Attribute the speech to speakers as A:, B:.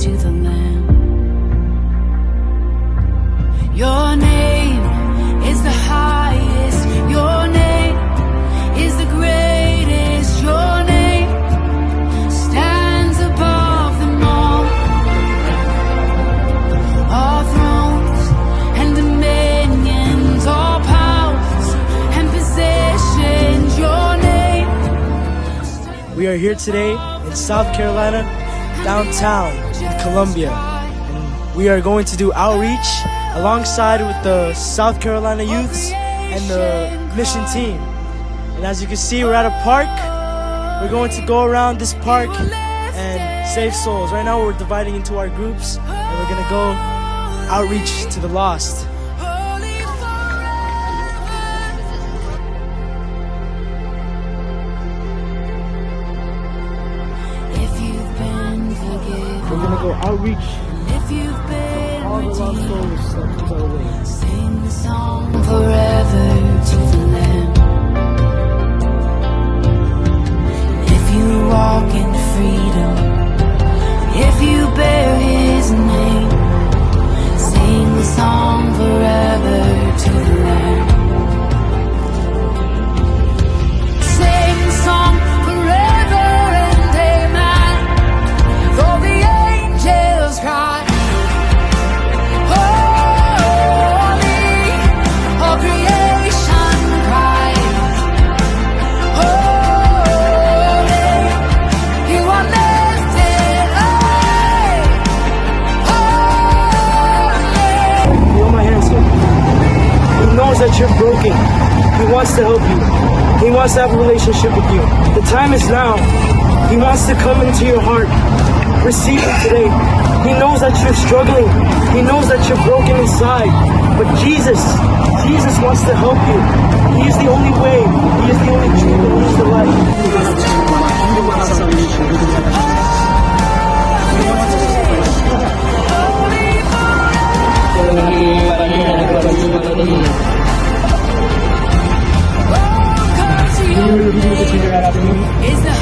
A: to the Lamb. Your name is the highest. Your name is the greatest. Your name stands above them all. All thrones and dominions, all powers and possessions. Your name.
B: We are here today in South Carolina, downtown in Columbia, and we are going to do outreach alongside with the South Carolina youths and the mission team. And as you can see, we're at a park. We're going to go around this park and save souls. Right now we're dividing into our groups and we're going to go outreach to the lost.
A: If you've been forgiven,
B: We're going to go outreach
A: if you've been
B: all the lost
A: redeemed,
B: souls that comes our way.
A: sing the song forever to the Lamb. If you walk in freedom, if you bear His name, sing the song forever to the Lamb. Sing the song forever and amen. Though the angels cry, all creation cries, holy, you are lifted high, holy.
B: Feel my hands here. He knows that you're broken. He wants to help you. He wants to have a relationship with you. The time is now. He wants to come into your heart. Receive Him today. He knows that you're struggling. He knows that you're broken inside. But Jesus wants to help you. He is the only way. He is the only truth. And He is the life.
A: Is the